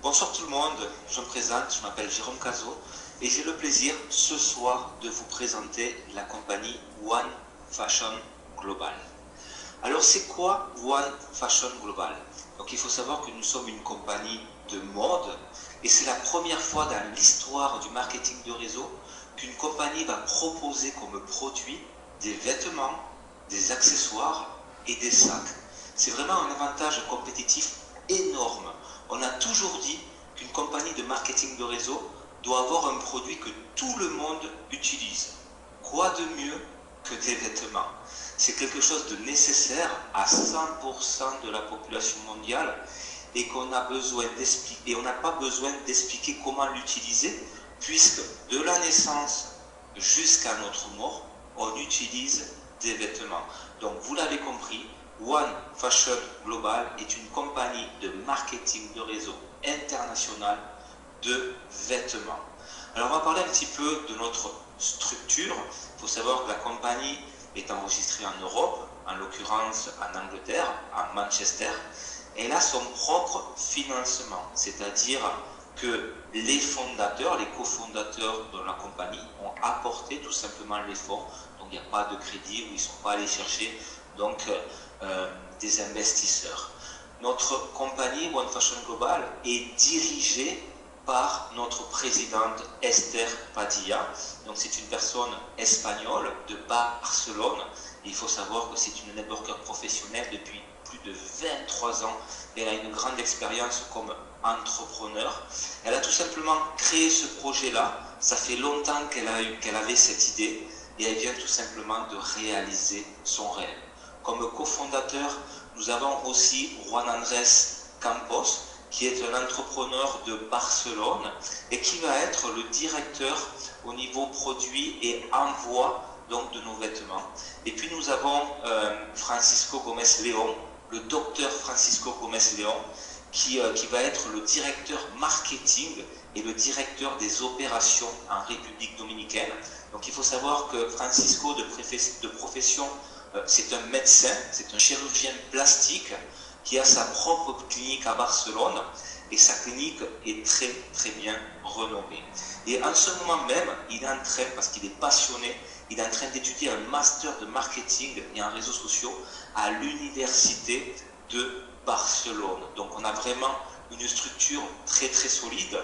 Bonsoir tout le monde, je me présente, je m'appelle Jérôme Cazot et j'ai le plaisir ce soir de vous présenter la compagnie One Fashion Global. Alors c'est quoi One Fashion Global? Donc il faut savoir que nous sommes une compagnie de mode et c'est la première fois dans l'histoire du marketing de réseau qu'une compagnie va proposer comme produit des vêtements, des accessoires et des sacs. C'est vraiment un avantage compétitif énorme. On a toujours dit qu'une compagnie de marketing de réseau doit avoir un produit que tout le monde utilise. Quoi de mieux que des vêtements? C'est quelque chose de nécessaire à 100% de la population mondiale et qu'on a besoin d'expliquer, et on n'a pas besoin d'expliquer comment l'utiliser, puisque de la naissance jusqu'à notre mort, on utilise des vêtements. Donc vous l'avez compris, One Fashion Global est une compagnie de marketing de réseau international de vêtements. Alors on va parler un petit peu de notre structure. Il faut savoir que la compagnie est enregistrée en Europe, en l'occurrence en Angleterre, à Manchester. Elle a son propre financement, c'est-à-dire que les fondateurs, les cofondateurs de la compagnie ont apporté tout simplement les fonds. Donc il n'y a pas de crédit où ils ne sont pas allés chercher des investisseurs. Notre compagnie One Fashion Global est dirigée par notre présidente Esther Padilla. Donc c'est une personne espagnole de Barcelone. Il faut savoir que c'est une networker professionnelle depuis plus de 23 ans. Elle a une grande expérience comme entrepreneur. Elle a tout simplement créé ce projet-là. Ça fait longtemps qu'elle avait cette idée et elle vient tout simplement de réaliser son rêve. Comme cofondateur, nous avons aussi Juan Andrés Campos, qui est un entrepreneur de Barcelone et qui va être le directeur au niveau produit et envoi donc, de nos vêtements. Et puis nous avons Francisco Gomez León, le docteur Francisco Gomez León, qui va être le directeur marketing et le directeur des opérations en République dominicaine. Donc il faut savoir que Francisco, de profession, c'est un médecin, c'est un chirurgien plastique qui a sa propre clinique à Barcelone et sa clinique est très très bien renommée. Et en ce moment même, il est en train, parce qu'il est passionné, il est en train d'étudier un master de marketing et en réseaux sociaux à l'université de Barcelone. Donc on a vraiment une structure très très solide.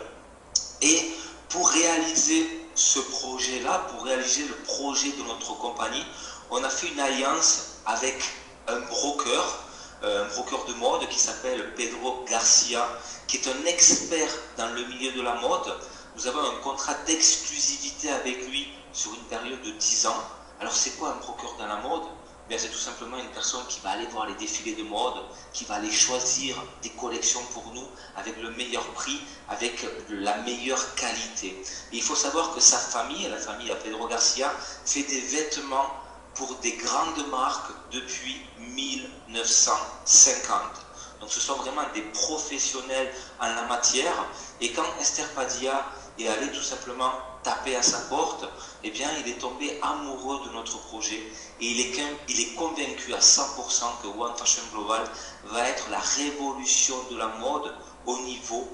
Et pour réaliser ce projet-là, pour réaliser le projet de notre compagnie, on a fait une alliance avec un broker de mode qui s'appelle Pedro Garcia, qui est un expert dans le milieu de la mode. Nous avons un contrat d'exclusivité avec lui sur une période de 10 ans. Alors c'est quoi un broker dans la mode? C'est tout simplement une personne qui va aller voir les défilés de mode, qui va aller choisir des collections pour nous avec le meilleur prix, avec la meilleure qualité. Et il faut savoir que sa famille, la famille à Pedro Garcia, fait des vêtements pour des grandes marques depuis 1950. Donc ce sont vraiment des professionnels en la matière. Et quand Esther Padilla est allée tout simplement taper à sa porte, eh bien il est tombé amoureux de notre projet et il est convaincu à 100% que One Fashion Global va être la révolution de la mode au niveau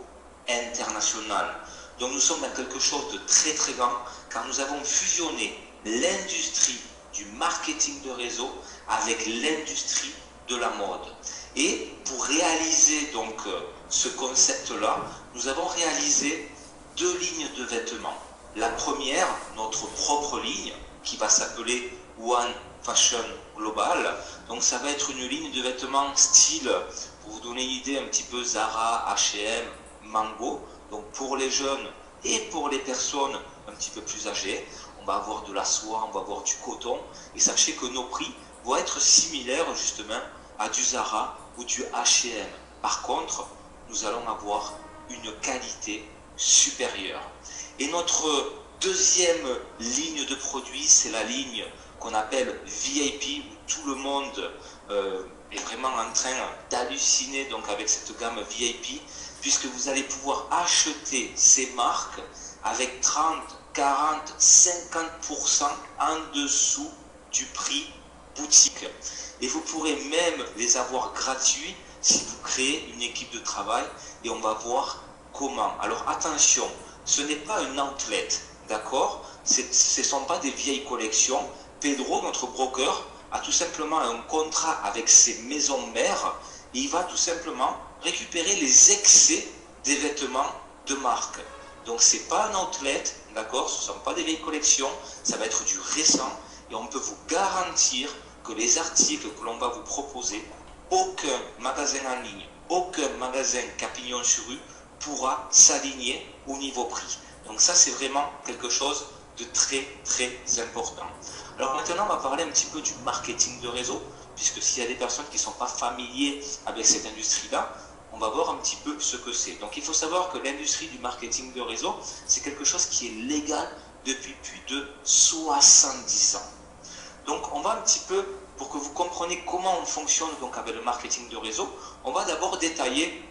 international. Donc nous sommes dans quelque chose de très très grand car nous avons fusionné l'industrie du marketing de réseau avec l'industrie de la mode. Et pour réaliser donc ce concept-là, nous avons réalisé 2 lignes de vêtements. La première, notre propre ligne, qui va s'appeler One Fashion Global. Donc ça va être une ligne de vêtements style, pour vous donner une idée, un petit peu Zara, H&M, Mango. Donc pour les jeunes et pour les personnes un petit peu plus âgées, on va avoir de la soie, on va avoir du coton. Et sachez que nos prix vont être similaires justement à du Zara ou du H&M. Par contre, nous allons avoir une qualité supérieure. Et notre deuxième ligne de produits, c'est la ligne qu'on appelle VIP, où tout le monde est vraiment en train d'halluciner donc avec cette gamme VIP, puisque vous allez pouvoir acheter ces marques avec 30, 40, 50% en dessous du prix boutique. Et vous pourrez même les avoir gratuits si vous créez une équipe de travail et on va voir comment? Alors attention, ce n'est pas un outlet, d'accord? Ce ne sont pas des vieilles collections. Pedro, notre broker, a tout simplement un contrat avec ses maisons mères et il va tout simplement récupérer les excès des vêtements de marque. Donc ce n'est pas un outlet, d'accord? Ce ne sont pas des vieilles collections, ça va être du récent et on peut vous garantir que les articles que l'on va vous proposer, aucun magasin en ligne, aucun magasin Capignon sur rue pourra s'aligner au niveau prix. Donc ça c'est vraiment quelque chose de très très important. Alors maintenant on va parler un petit peu du marketing de réseau, puisque s'il y a des personnes qui ne sont pas familiers avec cette industrie-là, on va voir un petit peu ce que c'est. Donc il faut savoir que l'industrie du marketing de réseau, c'est quelque chose qui est légal depuis plus de 70 ans. Donc on va un petit peu, pour que vous compreniez comment on fonctionne donc avec le marketing de réseau, on va d'abord détailler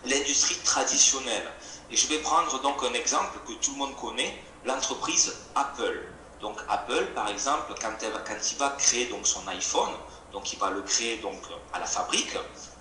l'industrie traditionnelle. Et je vais prendre donc un exemple que tout le monde connaît, l'entreprise Apple. Donc Apple, par exemple, quand il va créer donc son iPhone, donc il va le créer donc à la fabrique,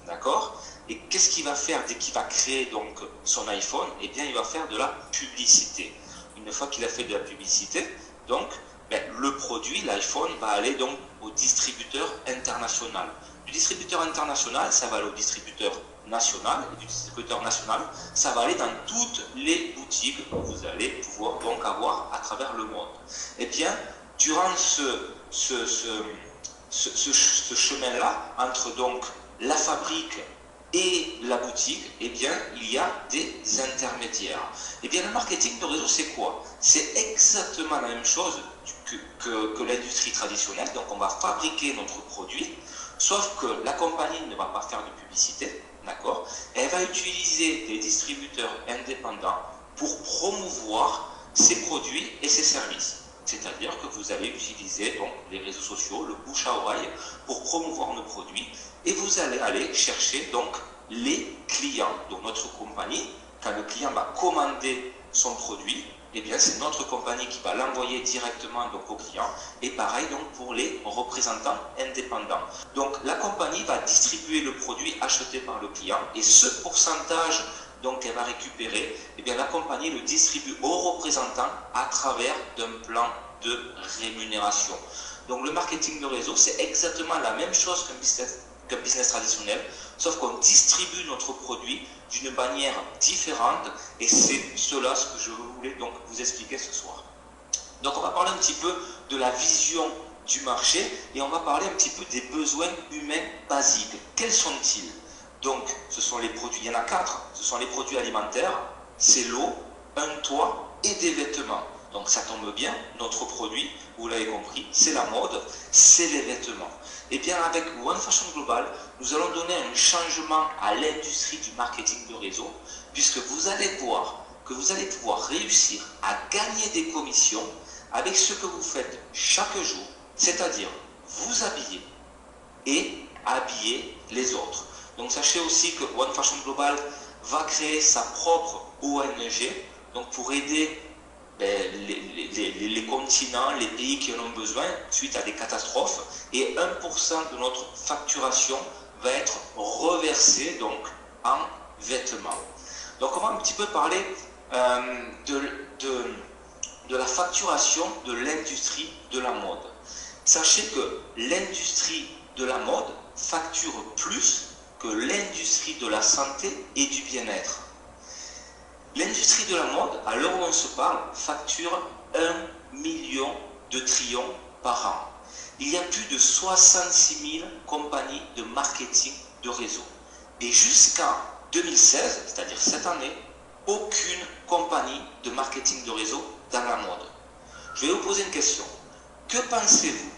d'accord? Et qu'est-ce qu'il va faire dès qu'il va créer donc son iPhone? Eh bien, il va faire de la publicité. Une fois qu'il a fait de la publicité, donc le produit, l'iPhone, va aller donc au distributeur international. Du distributeur international, ça va aller au distributeur national, et du distributeur national, ça va aller dans toutes les boutiques que vous allez pouvoir donc avoir à travers le monde. Eh bien, durant ce chemin-là, entre donc la fabrique et la boutique, eh bien, il y a des intermédiaires. Eh bien, le marketing de réseau, c'est quoi? C'est exactement la même chose que l'industrie traditionnelle. Donc, on va fabriquer notre produit, sauf que la compagnie ne va pas faire de publicité, d'accord? Elle va utiliser des distributeurs indépendants pour promouvoir ses produits et ses services. C'est-à-dire que vous allez utiliser donc les réseaux sociaux, le bouche à oreille, pour promouvoir nos produits et vous allez aller chercher donc les clients. Donc notre compagnie, quand le client va commander son produit, eh bien c'est notre compagnie qui va l'envoyer directement donc au client et pareil donc pour les représentants indépendants. Donc la compagnie va distribuer le produit acheté par le client et ce pourcentage donc elle va récupérer, eh bien la compagnie le distribue aux représentants à travers d'un plan de rémunération. Donc le marketing de réseau, c'est exactement la même chose qu'un business traditionnel, sauf qu'on distribue notre produit d'une manière différente et c'est cela ce que je voulais donc vous expliquer ce soir. Donc on va parler un petit peu de la vision du marché et on va parler un petit peu des besoins humains basiques. Quels sont-ils? Donc, ce sont les produits, il y en a 4, ce sont les produits alimentaires, c'est l'eau, un toit et des vêtements. Donc ça tombe bien, notre produit, vous l'avez compris, c'est la mode, c'est les vêtements. Et bien avec One Fashion Global, nous allons donner un changement à l'industrie du marketing de réseau, puisque vous allez voir que vous allez pouvoir réussir à gagner des commissions avec ce que vous faites chaque jour, c'est-à-dire vous habiller et habiller les autres. Donc sachez aussi que One Fashion Global va créer sa propre ONG donc pour aider les continents, les pays qui en ont besoin suite à des catastrophes et 1% de notre facturation va être reversé donc en vêtements. Donc on va un petit peu parler de la facturation de l'industrie de la mode. Sachez que l'industrie de la mode facture plus que l'industrie de la santé et du bien-être. L'industrie de la mode, à l'heure où on se parle, facture 1 million de trillions par an. Il y a plus de 66 000 compagnies de marketing de réseau. Et jusqu'en 2016, c'est-à-dire cette année, aucune compagnie de marketing de réseau dans la mode. Je vais vous poser une question. Que pensez-vous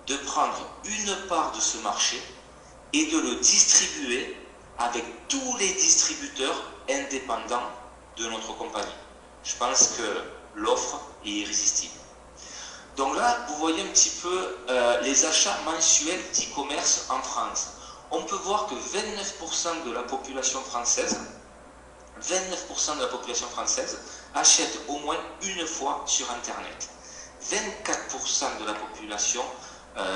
de prendre une part de ce marché et de le distribuer avec tous les distributeurs indépendants de notre compagnie? Je pense que l'offre est irrésistible. Donc là, vous voyez un petit peu les achats mensuels d'e-commerce en France. On peut voir que 29% de la population française, 29% de la population française achète au moins une fois sur Internet. 24% de la population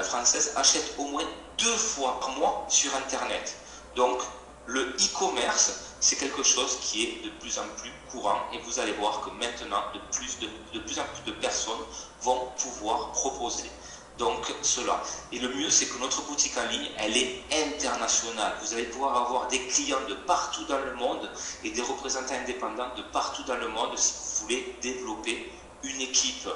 française achète au moins 2 fois par mois sur Internet. Donc, Le e-commerce, c'est quelque chose qui est de plus en plus courant et vous allez voir que maintenant, de plus en plus de personnes vont pouvoir proposer donc cela. Et le mieux, c'est que notre boutique en ligne, elle est internationale. Vous allez pouvoir avoir des clients de partout dans le monde et des représentants indépendants de partout dans le monde si vous voulez développer une équipe.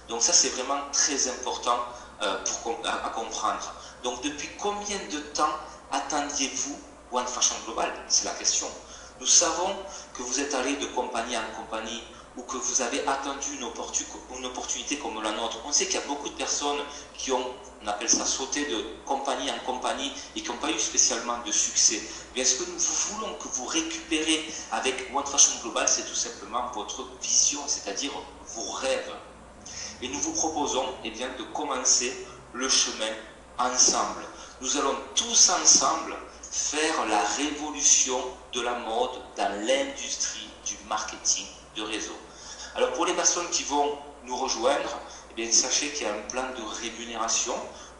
Donc ça, c'est vraiment très important à comprendre. Donc depuis combien de temps attendiez-vous One Fashion Global? C'est la question. Nous savons que vous êtes allé de compagnie en compagnie ou que vous avez attendu une opportunité comme la nôtre. On sait qu'il y a beaucoup de personnes qui ont, on appelle ça, sauté de compagnie en compagnie et qui n'ont pas eu spécialement de succès. Mais ce que nous voulons que vous récupérez avec One Fashion Global, c'est tout simplement votre vision, c'est-à-dire vos rêves. Et nous vous proposons bien, de commencer le chemin ensemble. Nous allons tous ensemble faire la révolution de la mode dans l'industrie du marketing de réseau. Alors pour les personnes qui vont nous rejoindre, sachez qu'il y a un plan de rémunération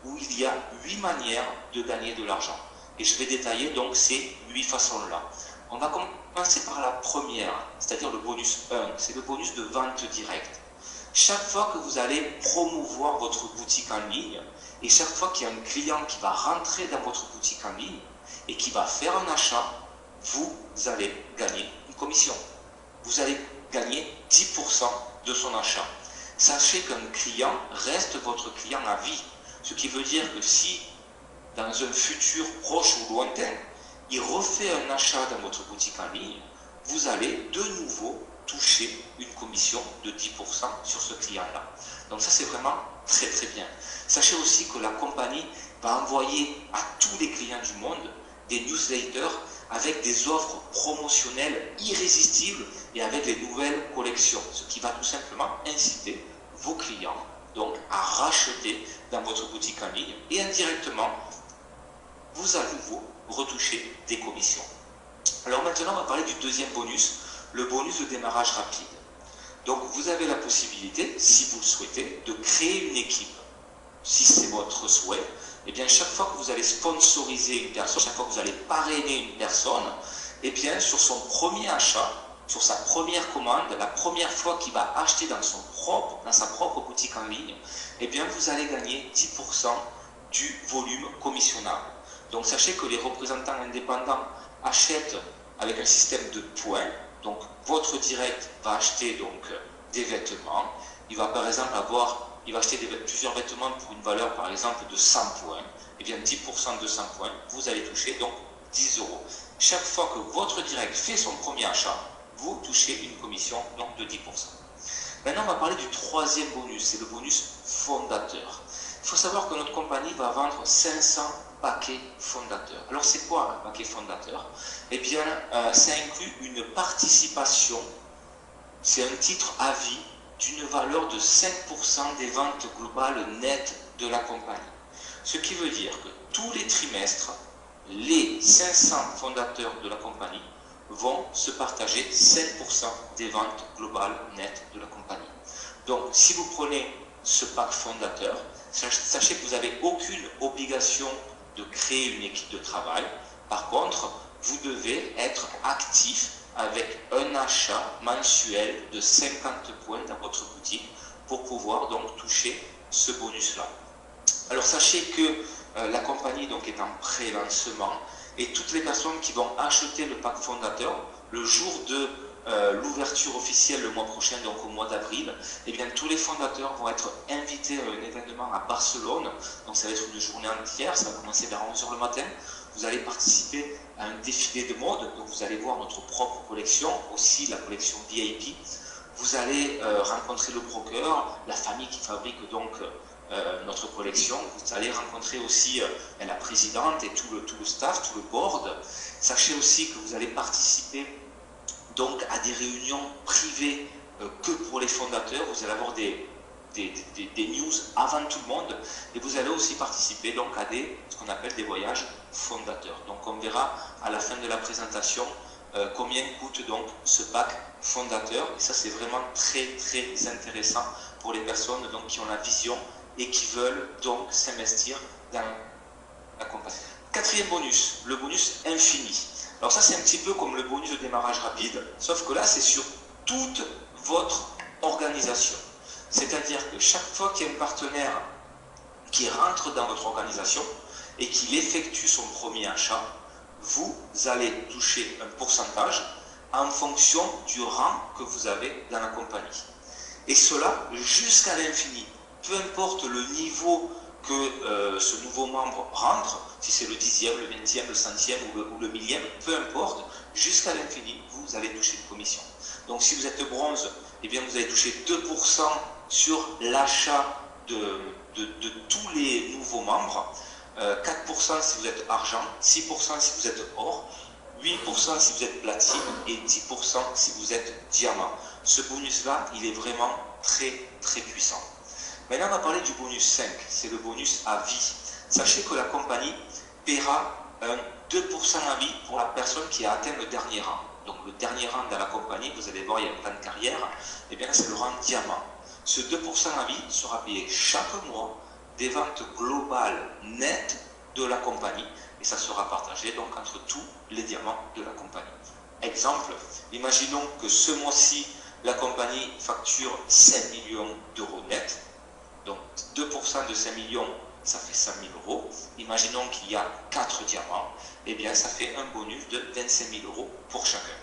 où il y a 8 manières de gagner de l'argent. Et je vais détailler donc ces 8 façons-là. On va commencer par la première, c'est-à-dire le bonus 1, c'est le bonus de vente directe. Chaque fois que vous allez promouvoir votre boutique en ligne, et chaque fois qu'il y a un client qui va rentrer dans votre boutique en ligne et qui va faire un achat, vous allez gagner une commission. Vous allez gagner 10% de son achat. Sachez qu'un client reste votre client à vie. Ce qui veut dire que si, dans un futur proche ou lointain, il refait un achat dans votre boutique en ligne, vous allez de nouveau toucher une commission de 10% sur ce client-là. Donc ça, c'est vraiment très très bien. Sachez aussi que la compagnie va envoyer à tous les clients du monde des newsletters avec des offres promotionnelles irrésistibles et avec les nouvelles collections, ce qui va tout simplement inciter vos clients donc à racheter dans votre boutique en ligne et indirectement vous à nouveau retoucher des commissions. Alors maintenant, on va parler du deuxième bonus, le bonus de démarrage rapide. Donc vous avez la possibilité, si vous le souhaitez, de créer une équipe. Si c'est votre souhait, et bien chaque fois que vous allez sponsoriser une personne, chaque fois que vous allez parrainer une personne, et bien sur son premier achat, sur sa première commande, la première fois qu'il va acheter dans sa propre boutique en ligne, et bien vous allez gagner 10% du volume commissionnable. Donc sachez que les représentants indépendants achètent avec un système de points. Donc votre direct va acheter donc des vêtements. Il va par exemple acheter plusieurs vêtements pour une valeur par exemple de 100 points. Et bien 10% de 100 points, vous allez toucher donc 10 euros. Chaque fois que votre direct fait son premier achat, vous touchez une commission donc de 10%. Maintenant, on va parler du troisième bonus, c'est le bonus fondateur. Il faut savoir que notre compagnie va vendre 500 paquets fondateurs. Alors, c'est quoi un paquet fondateur? Eh bien, ça inclut une participation, c'est un titre à vie d'une valeur de 5% des ventes globales nettes de la compagnie. Ce qui veut dire que tous les trimestres, les 500 fondateurs de la compagnie vont se partager 5% des ventes globales nettes de la compagnie. Donc, si vous prenez ce pack fondateur, sachez que vous n'avez aucune obligation de créer une équipe de travail. Par contre, vous devez être actif avec un achat mensuel de 50 points dans votre boutique pour pouvoir donc toucher ce bonus-là. Alors, sachez que la compagnie donc est en pré-lancement et toutes les personnes qui vont acheter le pack fondateur le jour de l'ouverture officielle le mois prochain, donc au mois d'avril, eh bien tous les fondateurs vont être invités à un événement à Barcelone. Donc ça va être une journée entière, ça va commencer vers 11h le matin. Vous allez participer à un défilé de mode, donc vous allez voir notre propre collection, aussi la collection VIP. Vous allez rencontrer le broker, la famille qui fabrique donc notre collection. Vous allez rencontrer aussi la présidente et tout le staff, tout le board. Sachez aussi que vous allez participer donc à des réunions privées que pour les fondateurs. Vous allez avoir des news avant tout le monde et vous allez aussi participer donc à ce qu'on appelle des voyages fondateurs. Donc on verra à la fin de la présentation combien coûte donc ce pack fondateur, et ça c'est vraiment très très intéressant pour les personnes donc qui ont la vision et qui veulent donc s'investir dans la compagnie. Quatrième bonus, le bonus infini. Alors ça, c'est un petit peu comme le bonus de démarrage rapide, sauf que là, c'est sur toute votre organisation. C'est-à-dire que chaque fois qu'il y a un partenaire qui rentre dans votre organisation et qu'il effectue son premier achat, vous allez toucher un pourcentage en fonction du rang que vous avez dans la compagnie. Et cela jusqu'à l'infini. Peu importe le niveau que ce nouveau membre rentre, si c'est le 10e, le 20e, le 100e ou le 1000e, peu importe, jusqu'à l'infini, vous allez toucher une commission. Donc si vous êtes bronze, eh bien vous allez toucher 2% sur l'achat de tous les nouveaux membres, 4% si vous êtes argent, 6% si vous êtes or, 8% si vous êtes platine et 10% si vous êtes diamant. Ce bonus-là, il est vraiment très très puissant. Maintenant, on va parler du bonus 5, c'est le bonus à vie. Sachez que la compagnie paiera un 2% à vie pour la personne qui a atteint le dernier rang. Donc le dernier rang dans la compagnie, vous allez voir, il y a un plan de carrière, et bien c'est le rang diamant. Ce 2% à vie sera payé chaque mois des ventes globales nettes de la compagnie, et ça sera partagé donc entre tous les diamants de la compagnie. Exemple, imaginons que ce mois-ci, la compagnie facture 5 millions d'euros net. Donc 2% de 5 millions, ça fait 5 000 euros. Imaginons qu'il y a 4 diamants, et bien ça fait un bonus de 25 000 euros pour chacun.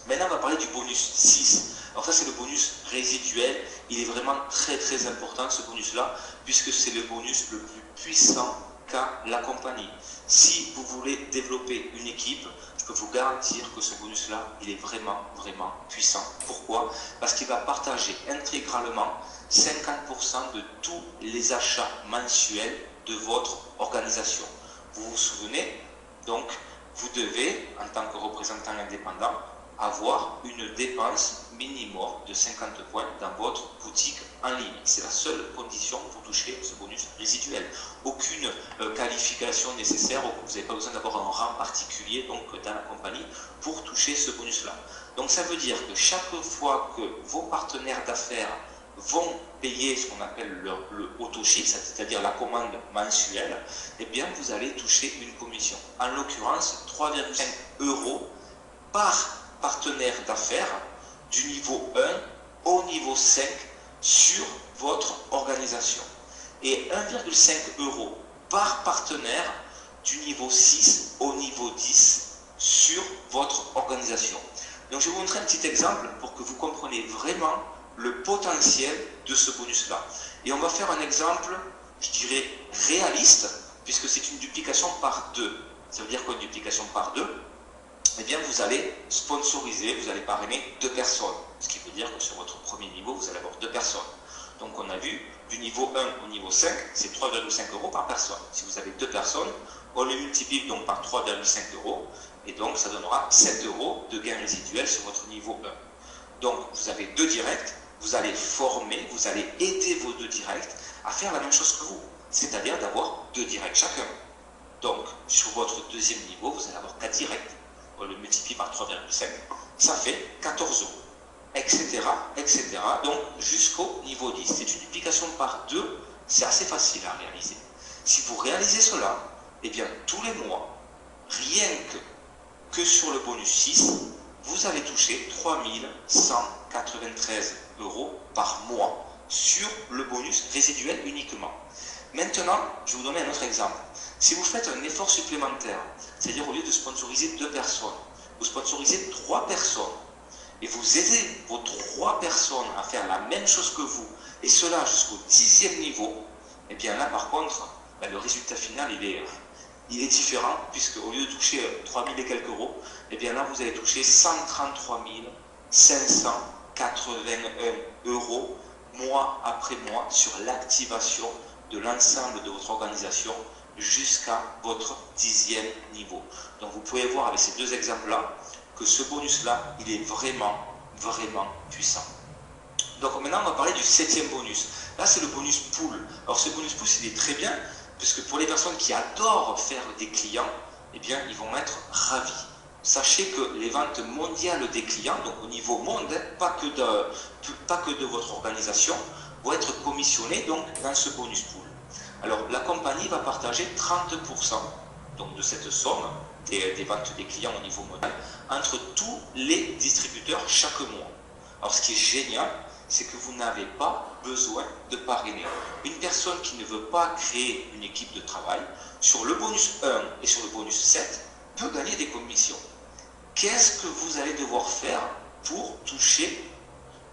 Maintenant, on va parler du bonus 6. Alors ça, c'est le bonus résiduel. Il est vraiment très très important, ce bonus-là, puisque c'est le bonus le plus puissant qu'a la compagnie. Si vous voulez développer une équipe, je peux vous garantir que ce bonus-là, il est vraiment vraiment puissant. Pourquoi? Parce qu'il va partager intégralement 50% de tous les achats mensuels de votre organisation. Vous vous souvenez? Donc, vous devez, en tant que représentant indépendant, avoir une dépense minimum de 50 points dans votre boutique en ligne. C'est la seule condition pour toucher ce bonus résiduel. Aucune qualification nécessaire, vous n'avez pas besoin d'avoir un rang particulier donc, dans la compagnie pour toucher ce bonus-là. Donc ça veut dire que chaque fois que vos partenaires d'affaires vont payer ce qu'on appelle le auto-chiffre, c'est-à-dire la commande mensuelle, eh bien vous allez toucher une commission. En l'occurrence, 3,5 € par partenaire d'affaires du niveau 1 au niveau 5 sur votre organisation. Et 1,5 € par partenaire du niveau 6 au niveau 10 sur votre organisation. Donc je vais vous montrer un petit exemple pour que vous compreniez vraiment le potentiel de ce bonus-là. Et on va faire un exemple, je dirais, réaliste, puisque c'est une duplication par 2. Ça veut dire quoi une duplication par 2? Eh bien, vous allez sponsoriser, vous allez parrainer 2 personnes. Ce qui veut dire que sur votre premier niveau, vous allez avoir 2 personnes. Donc on a vu, du niveau 1 au niveau 5, c'est 3,5 € par personne. Si vous avez 2 personnes, on les multiplie donc par 3,5 €, et donc ça donnera 7 € de gain résiduel sur votre niveau 1. Donc vous avez 2 directs, vous allez former, vous allez aider vos 2 directs à faire la même chose que vous, c'est-à-dire d'avoir 2 directs chacun. Donc sur votre deuxième niveau, vous allez avoir 4 directs, on le multiplie par 3,5, ça fait 14 €, etc., etc. Donc jusqu'au niveau 10. C'est une duplication par 2, c'est assez facile à réaliser. Si vous réalisez cela, eh bien tous les mois, rien que sur le bonus 6, vous allez toucher 3 193 € par mois sur le bonus résiduel uniquement. Maintenant, je vais vous donner un autre exemple. Si vous faites un effort supplémentaire, c'est-à-dire au lieu de sponsoriser 2 personnes, vous sponsorisez 3 personnes, et vous aidez vos 3 personnes à faire la même chose que vous, et cela jusqu'au 10e niveau, et bien là par contre, le résultat final il est différent, puisque au lieu de toucher 3 000 et quelques euros, et bien là vous allez toucher 133 581 € mois après mois sur l'activation de l'ensemble de votre organisation jusqu'à votre 10e niveau. Donc vous pouvez voir avec ces 2 exemples-là que ce bonus-là, il est vraiment, vraiment puissant. Donc maintenant, on va parler du 7e bonus. Là, c'est le bonus pool. Alors ce bonus pool, il est très bien, puisque pour les personnes qui adorent faire des clients, eh bien, ils vont être ravis. Sachez que les ventes mondiales des clients, donc au niveau monde, pas que de votre organisation, vont être commissionnées donc, dans ce bonus pool. Alors la compagnie va partager 30% donc, de cette somme des ventes des clients au niveau mondial entre tous les distributeurs chaque mois. Alors ce qui est génial, c'est que vous n'avez pas besoin de parrainer. Une personne qui ne veut pas créer une équipe de travail, sur le bonus 1 et sur le bonus 7, peut gagner des commissions. Qu'est-ce que vous allez devoir faire pour toucher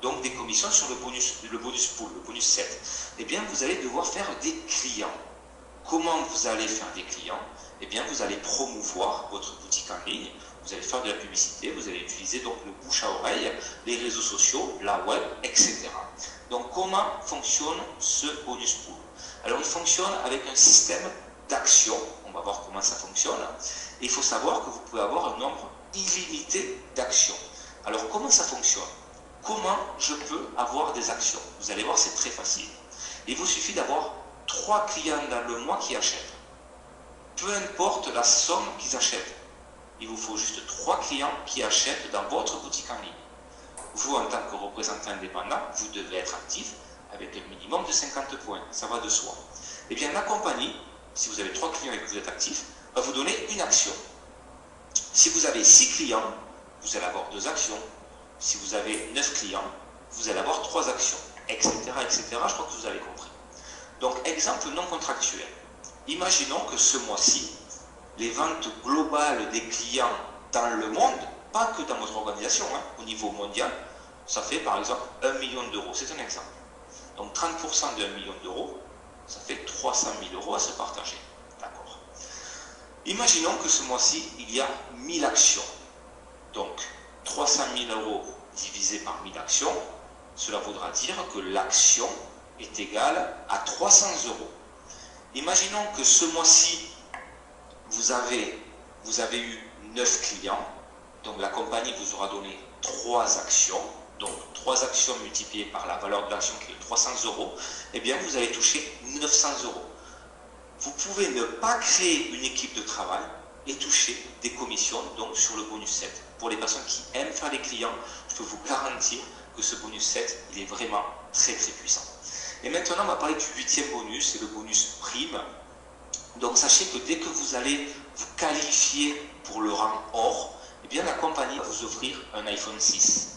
donc des commissions sur le bonus pool, le bonus 7? Eh bien, vous allez devoir faire des clients. Comment vous allez faire des clients? Eh bien, vous allez promouvoir votre boutique en ligne, vous allez faire de la publicité, vous allez utiliser donc le bouche à oreille, les réseaux sociaux, la web, etc. Donc, comment fonctionne ce bonus pool? Alors, il fonctionne avec un système d'actions. On va voir comment ça fonctionne. Et il faut savoir que vous pouvez avoir un nombre illimité d'actions. Alors, comment ça fonctionne? Comment je peux avoir des actions? Vous allez voir, c'est très facile. Il vous suffit d'avoir 3 clients dans le mois qui achètent. Peu importe la somme qu'ils achètent. Il vous faut juste 3 clients qui achètent dans votre boutique en ligne. Vous, en tant que représentant indépendant, vous devez être actif avec un minimum de 50 points. Ça va de soi. Eh bien, la compagnie, si vous avez 3 clients et que vous êtes actif, va vous donner une action. Si vous avez 6 clients, vous allez avoir 2 actions. Si vous avez 9 clients, vous allez avoir 3 actions, etc., etc. Je crois que vous avez compris. Donc, exemple non contractuel. Imaginons que ce mois-ci, les ventes globales des clients dans le monde, pas que dans votre organisation, au niveau mondial, ça fait par exemple 1 million d'euros. C'est un exemple. Donc 30% de 1 million d'euros, ça fait 300 000 euros à se partager. D'accord. Imaginons que ce mois-ci, il y a 1000 actions. Donc 300 000 euros divisé par 1000 actions, cela voudra dire que l'action est égale à 300 euros. Imaginons que ce mois-ci, vous avez eu 9 clients, donc la compagnie vous aura donné 3 actions, donc 3 actions multipliées par la valeur de l'action qui est 300 euros, eh bien vous allez toucher 900 euros. Vous pouvez ne pas créer une équipe de travail et toucher des commissions donc sur le bonus 7. Pour les personnes qui aiment faire des clients, je peux vous garantir que ce bonus 7, il est vraiment très très puissant. Et maintenant, on va parler du 8e bonus, c'est le bonus prime. Donc sachez que dès que vous allez vous qualifier pour le rang or, eh bien la compagnie va vous offrir un iPhone 6.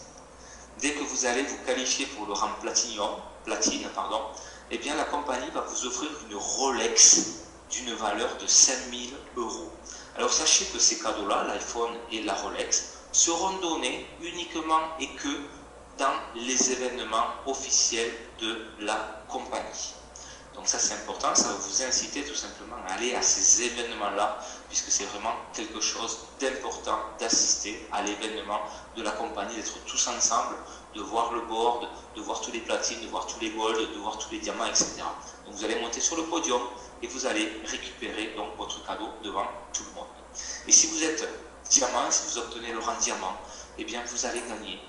Dès que vous allez vous qualifier pour le rang platine, eh bien la compagnie va vous offrir une Rolex d'une valeur de 5000 euros. Alors sachez que ces cadeaux-là, l'iPhone et la Rolex, seront donnés uniquement et que dans les événements officiels de la compagnie. Donc ça c'est important, ça va vous inciter tout simplement à aller à ces événements-là, puisque c'est vraiment quelque chose d'important d'assister à l'événement de la compagnie, d'être tous ensemble, de voir le board, de voir tous les platines, de voir tous les golds, de voir tous les diamants, etc. Donc vous allez monter sur le podium et vous allez récupérer donc votre cadeau devant tout le monde. Et si vous êtes diamant, si vous obtenez le rang diamant, eh bien vous allez gagner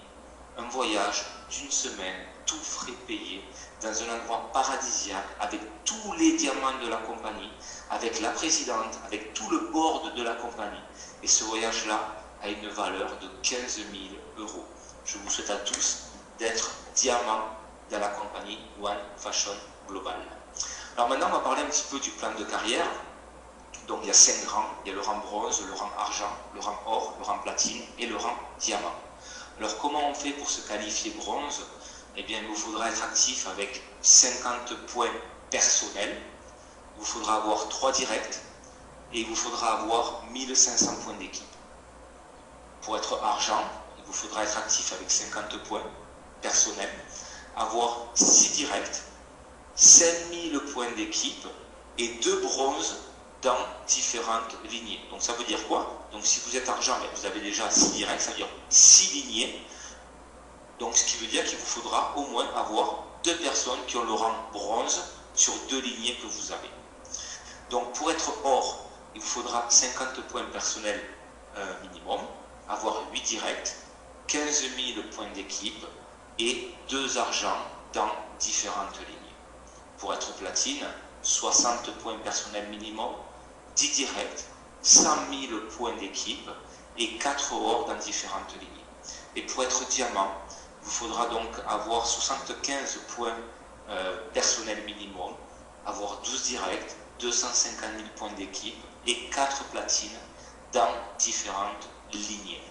un voyage d'une semaine, tout frais payé, dans un endroit paradisiaque, avec tous les diamants de la compagnie, avec la présidente, avec tout le board de la compagnie. Et ce voyage-là a une valeur de 15 000 euros. Je vous souhaite à tous d'être diamant dans la compagnie One Fashion Global. Alors maintenant, on va parler un petit peu du plan de carrière. Donc il y a 5 rangs, il y a le rang bronze, le rang argent, le rang or, le rang platine et le rang diamant. Alors comment on fait pour se qualifier bronze? Eh bien il vous faudra être actif avec 50 points personnels, il vous faudra avoir 3 directs et il vous faudra avoir 1500 points d'équipe. Pour être argent, il vous faudra être actif avec 50 points personnels, avoir 6 directs, 5000 points d'équipe et 2 bronzes dans différentes lignées. Donc ça veut dire quoi? Donc si vous êtes argent, vous avez déjà 6 directs, ça veut dire 6 lignées. Donc ce qui veut dire qu'il vous faudra au moins avoir 2 personnes qui ont le rang bronze sur 2 lignées que vous avez. Donc pour être or, il vous faudra 50 points personnels minimum, avoir 8 directs, 15 000 points d'équipe et 2 argents dans différentes lignées. Pour être platine, 60 points personnels minimum, 10 directs, 100 000 points d'équipe et 4 or dans différentes lignées. Et pour être diamant, il vous faudra donc avoir 75 points personnels minimum, avoir 12 directs, 250 000 points d'équipe et 4 platines, dans différentes lignées.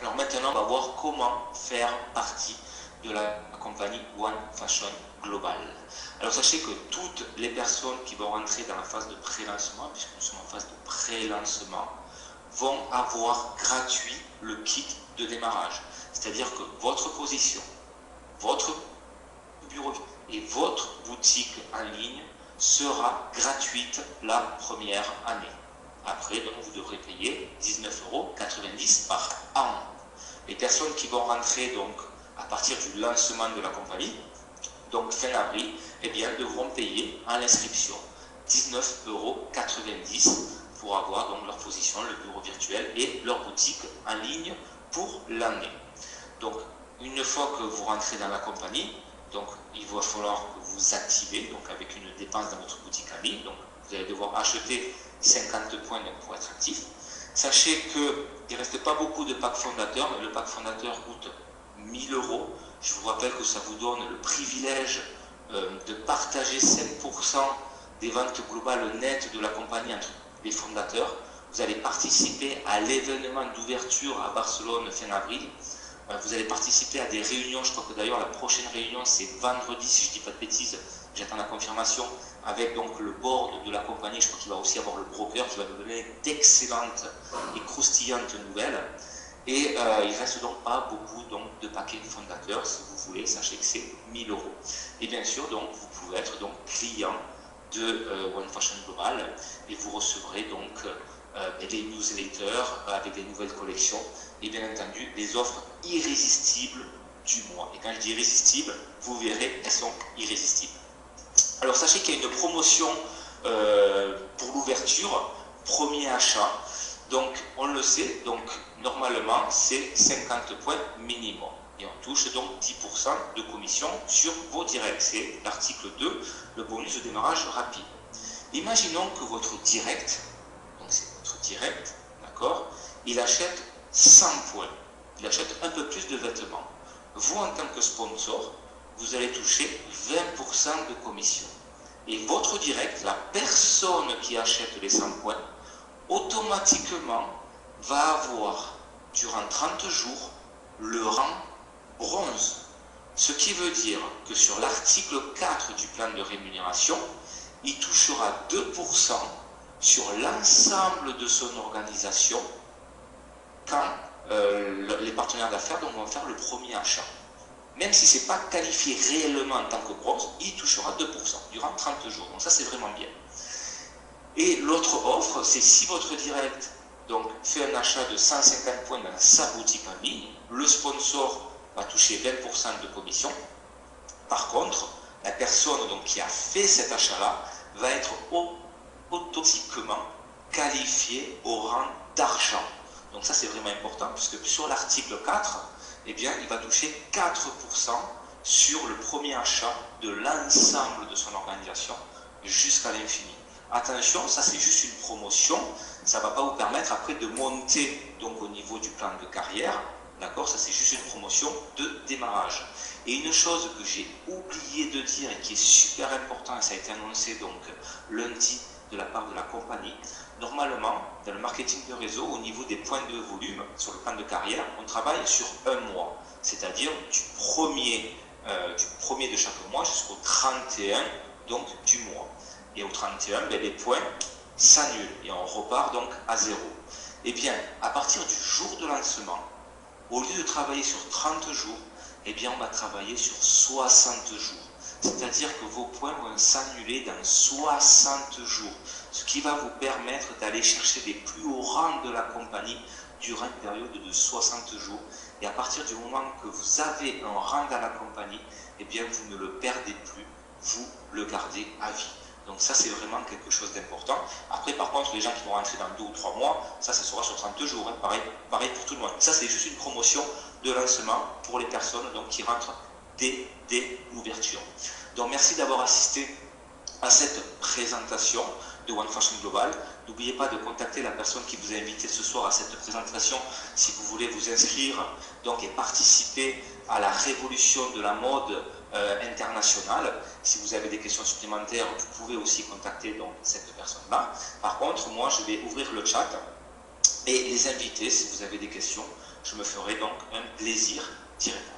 Alors maintenant, on va voir comment faire partie de la compagnie One Fashion Global. Alors sachez que toutes les personnes qui vont rentrer dans la phase de pré-lancement, puisque nous sommes en phase de pré-lancement, vont avoir gratuit le kit de démarrage. C'est-à-dire que votre position, votre bureau et votre boutique en ligne sera gratuite la première année. Après, donc, vous devrez payer 19,90 € par an. Les personnes qui vont rentrer donc à partir du lancement de la compagnie, donc fin avril, eh bien, devront payer à l'inscription 19,90 € pour avoir donc leur position, le bureau virtuel et leur boutique en ligne pour l'année. Donc, une fois que vous rentrez dans la compagnie, donc il va falloir que vous activez, donc avec une dépense dans votre boutique en ligne. Donc, vous allez devoir acheter 50 points donc, pour être actif. Sachez qu'il ne reste pas beaucoup de packs fondateurs, mais le pack fondateur coûte 1000 €. Je vous rappelle que ça vous donne le privilège de partager 5% des ventes globales nettes de la compagnie entre les fondateurs. Vous allez participer à l'événement d'ouverture à Barcelone fin avril. Vous allez participer à des réunions, je crois que d'ailleurs la prochaine réunion c'est vendredi si je ne dis pas de bêtises, j'attends la confirmation, avec donc le board de la compagnie, je crois qu'il va aussi avoir le broker qui va nous donner d'excellentes et croustillantes nouvelles. Et il ne reste donc pas beaucoup donc, de paquets fondateurs, si vous voulez, sachez que c'est 1000 €. Et bien sûr, donc, vous pouvez être donc, client de One Fashion Global et vous recevrez donc des newsletters avec des nouvelles collections et bien entendu des offres irrésistibles du mois. Et quand je dis irrésistibles, vous verrez, elles sont irrésistibles. Alors sachez qu'il y a une promotion pour l'ouverture, premier achat. Donc on le sait, donc normalement c'est 50 points minimum. Et on touche donc 10% de commission sur vos directs. C'est l'article 2, le bonus de démarrage rapide. Imaginons que votre direct, donc c'est votre direct, d'accord, il achète 100 points. Il achète un peu plus de vêtements. Vous, en tant que sponsor, vous allez toucher 20% de commission. Et votre direct, la personne qui achète les 100 points, automatiquement va avoir, durant 30 jours, le rang bronze. Ce qui veut dire que sur l'article 4 du plan de rémunération, il touchera 2% sur l'ensemble de son organisation quand les partenaires d'affaires vont faire le premier achat. Même si ce n'est pas qualifié réellement en tant que bronze, il touchera 2% durant 30 jours. Donc ça, c'est vraiment bien. Et l'autre offre, c'est si votre direct donc, fait un achat de 150 points dans sa boutique en ligne, le sponsor va toucher 20% de commission. Par contre, la personne donc, qui a fait cet achat-là va être automatiquement qualifiée au rang d'argent. Donc ça, c'est vraiment important, puisque sur l'article 4, eh bien, il va toucher 4% sur le premier achat de l'ensemble de son organisation jusqu'à l'infini. Attention, ça c'est juste une promotion, ça ne va pas vous permettre après de monter donc, au niveau du plan de carrière, d'accord? Ça c'est juste une promotion de démarrage. Et une chose que j'ai oublié de dire et qui est super important, et ça a été annoncé donc lundi de la part de la compagnie, normalement, dans le marketing de réseau, au niveau des points de volume sur le plan de carrière, on travaille sur un mois, c'est-à-dire du premier de chaque mois jusqu'au 31 donc, du mois. Et au 31, ben, les points s'annulent et on repart donc à zéro. Et bien, à partir du jour de lancement, au lieu de travailler sur 30 jours, eh bien, on va travailler sur 60 jours. C'est-à-dire que vos points vont s'annuler dans 60 jours, ce qui va vous permettre d'aller chercher les plus hauts rangs de la compagnie durant une période de 60 jours. Et à partir du moment que vous avez un rang dans la compagnie, eh bien, vous ne le perdez plus, vous le gardez à vie. Donc ça, c'est vraiment quelque chose d'important. Après, par contre, les gens qui vont rentrer dans 2 ou 3 mois, ça sera sur 30 jours. Hein. Pareil pour tout le monde. Ça, c'est juste une promotion de lancement pour les personnes donc, qui rentrent dès l'ouverture. Donc, merci d'avoir assisté à cette présentation de One Fashion Global. N'oubliez pas de contacter la personne qui vous a invité ce soir à cette présentation si vous voulez vous inscrire donc, et participer à la révolution de la mode internationale. Si vous avez des questions supplémentaires, vous pouvez aussi contacter donc, cette personne-là. Par contre, moi, je vais ouvrir le chat. Et les invités, si vous avez des questions, je me ferai donc un plaisir d'y répondre.